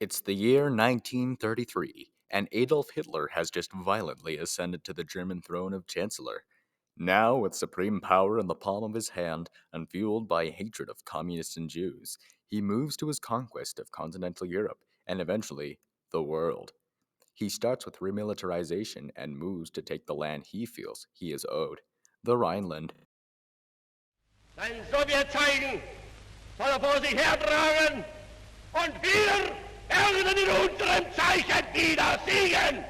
It's the year 1933, and Adolf Hitler has just violently ascended to the German throne of Chancellor. Now, with supreme power in the palm of his hand and fueled by hatred of communists and Jews, he moves to his conquest of continental Europe and eventually the world. He starts with remilitarization and moves to take the land he feels he is owed, the Rhineland. Sein Sowjetzeichen soll er vor sich hertragen und wir werden in unserem Zeichen wieder siegen!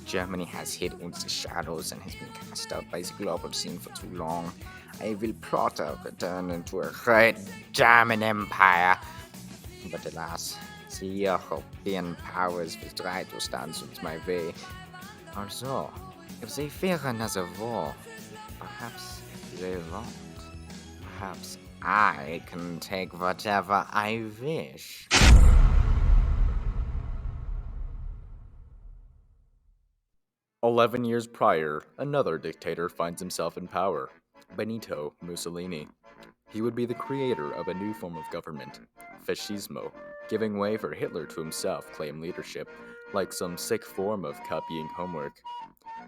Germany has hid into the shadows and has been cast out by the global scene for too long. I will Protto return into a great German empire. But alas, the European powers will try to stand in my way. Also, if they fear another war, perhaps they won't. Perhaps I can take whatever I wish. 11 years prior, another dictator finds himself in power, Benito Mussolini. He would be the creator of a new form of government, fascismo, giving way for Hitler to himself claim leadership, like some sick form of copying homework.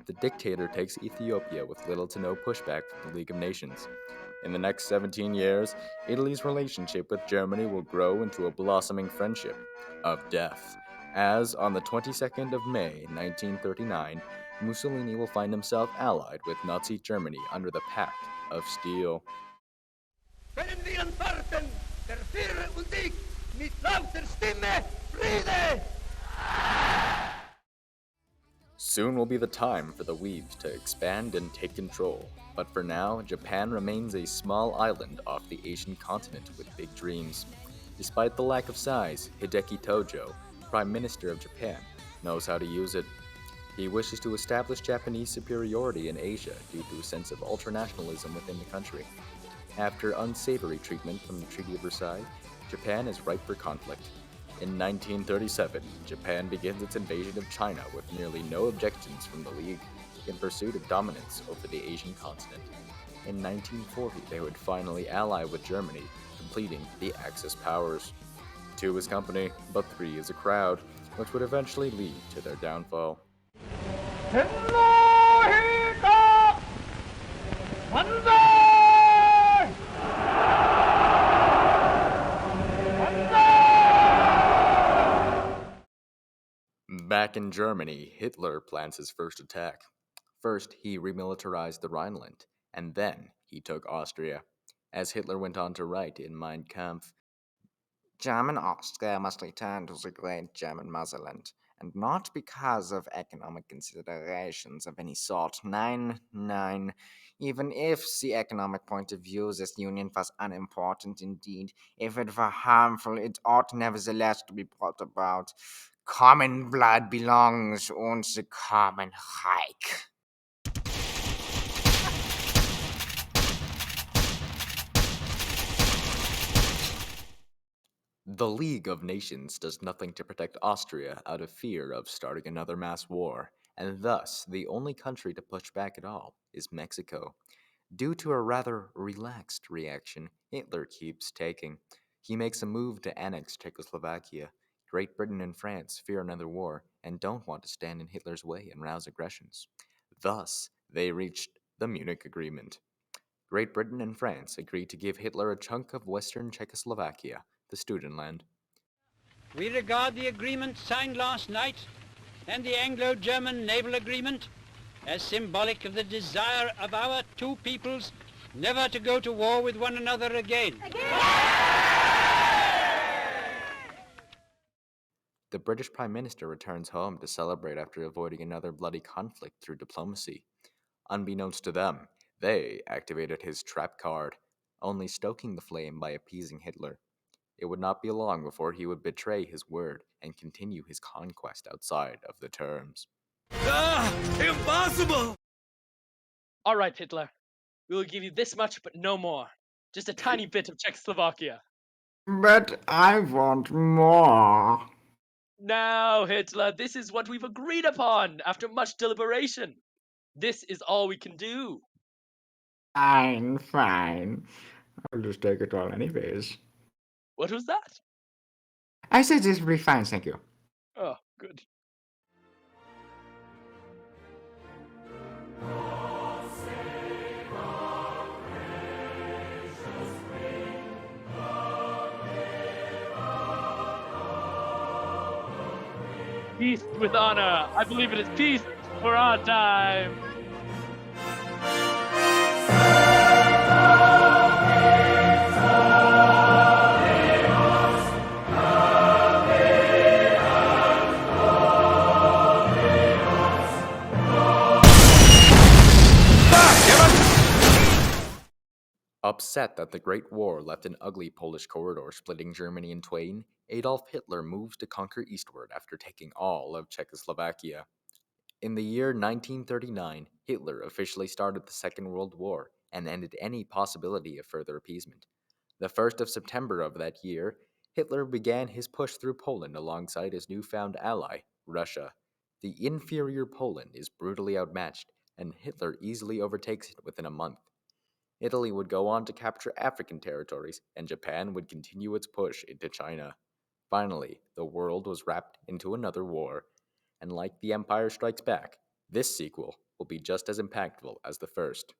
The dictator takes Ethiopia with little to no pushback from the League of Nations. In the next 17 years, Italy's relationship with Germany will grow into a blossoming friendship of death, as on the 22nd of May 1939, Mussolini will find himself allied with Nazi Germany under the Pact of Steel. Können wir antworten, der Führer und ich, mit lauter Stimme, Friede! Soon will be the time for the Weaves to expand and take control, but for now, Japan remains a small island off the Asian continent with big dreams. Despite the lack of size, Hideki Tojo, Prime Minister of Japan, knows how to use it. He wishes to establish Japanese superiority in Asia due to a sense of ultranationalism within the country. After unsavory treatment from the Treaty of Versailles, Japan is ripe for conflict. In 1937, Japan begins its invasion of China with nearly no objections from the League in pursuit of dominance over the Asian continent. In 1940, they would finally ally with Germany, completing the Axis powers. Two is company, but three is a crowd, which would eventually lead to their downfall. Back in Germany, Hitler plans his first attack. First, he remilitarized the Rhineland, and then he took Austria. As Hitler went on to write in Mein Kampf, German Austria must return to the great German motherland, and not because of economic considerations of any sort. Nine, nine. Even if the economic point of view this union was unimportant indeed, if it were harmful, it ought nevertheless to be brought about. Common blood belongs on the common Reich. the League of Nations does nothing to protect Austria out of fear of starting another mass war, and thus the only country to push back at all is Mexico. Due to a rather relaxed reaction, Hitler keeps taking. He makes a move to annex Czechoslovakia. Great Britain and France fear another war and don't want to stand in Hitler's way and rouse aggressions. Thus, they reached the Munich Agreement. Great Britain and France agreed to give Hitler a chunk of western Czechoslovakia, the Sudetenland. We regard the agreement signed last night and the Anglo-German naval agreement as symbolic of the desire of our two peoples never to go to war with one another again. The British Prime Minister returns home to celebrate after avoiding another bloody conflict through diplomacy. Unbeknownst to them, they activated his trap card, only stoking the flame by appeasing Hitler. It would not be long before he would betray his word and continue his conquest outside of the terms. Impossible! All right, Hitler. We will give you this much, but no more. Just a tiny bit of Czechoslovakia. But I want more. Now, Hitler, this is what we've agreed upon after much deliberation. This is all we can do. Fine, fine. I'll just take it all anyways. What was that? I said this will be fine, thank you. Oh, good. Peace with honor. I believe it is peace for our time. Upset that the Great War left an ugly Polish corridor splitting Germany in twain, Adolf Hitler moves to conquer eastward after taking all of Czechoslovakia. In the year 1939, Hitler officially started the Second World War and ended any possibility of further appeasement. The 1st of September of that year, Hitler began his push through Poland alongside his newfound ally, Russia. The inferior Poland is brutally outmatched, and Hitler easily overtakes it within a month. Italy would go on to capture African territories, and Japan would continue its push into China. Finally, the world was wrapped into another war, and like The Empire Strikes Back, this sequel will be just as impactful as the first.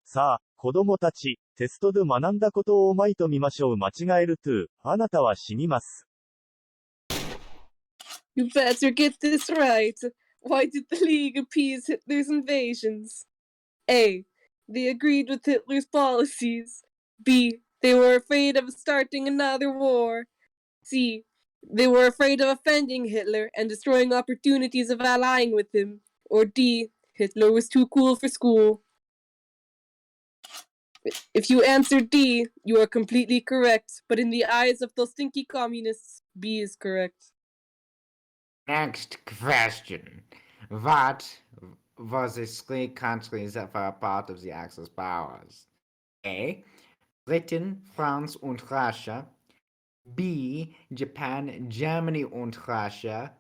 さあ、子供たち、テストで学んだことをまいと見ましょう。間違えると、あなたは死にます。You better get this right. Why did the League appease Hitler's invasions? A. They agreed with Hitler's policies. B. They were afraid of starting another war. C. They were afraid of offending Hitler and destroying opportunities of allying with him. Or D. Hitler was too cool for school. If you answer D, you are completely correct, but in the eyes of those stinky communists, B is correct. Next question. What was the three countries that were part of the Axis powers? A. Britain, France und Russia. B. Japan, Germany und Russia.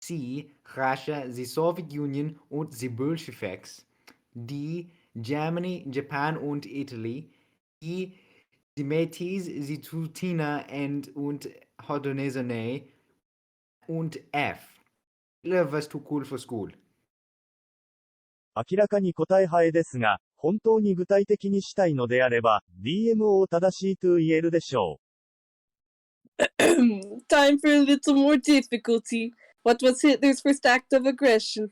C. Russia, the Soviet Union und the Bolsheviks. D. Germany, Japan und Italy. E. The Metis, the Tutiner und Haudenosaunee. Und F. Hitler was too cool for school. 明らかに答えハエですが、本当に具体的にしたいのであれば、DMO を正しいと言えるでしょ Time for a little more difficulty. What was Hitler's first act of aggression?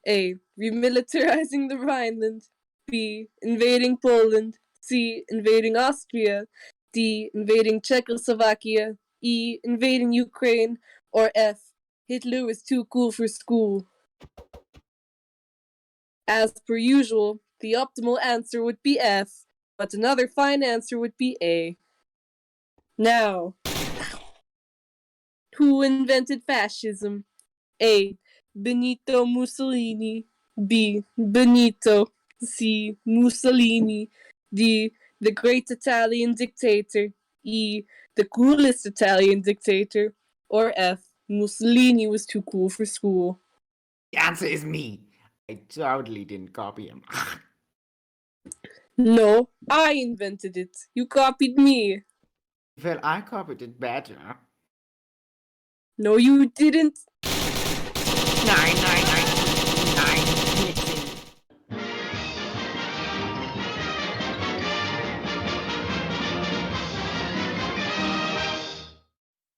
A. Remilitarizing the Rhineland. B. Invading Poland. C. Invading Austria. D. Invading Czechoslovakia. E. Invading Ukraine. Or F. Hitler was too cool for school. As per usual, the optimal answer would be F, but another fine answer would be A. Now, who invented fascism? A. Benito Mussolini. B. Benito. C. Mussolini. D. The great Italian dictator. E. The coolest Italian dictator. Or F. Mussolini was too cool for school. The answer is me. I totally didn't copy him. No, I invented it. You copied me. Well, I copied it better. No, you didn't.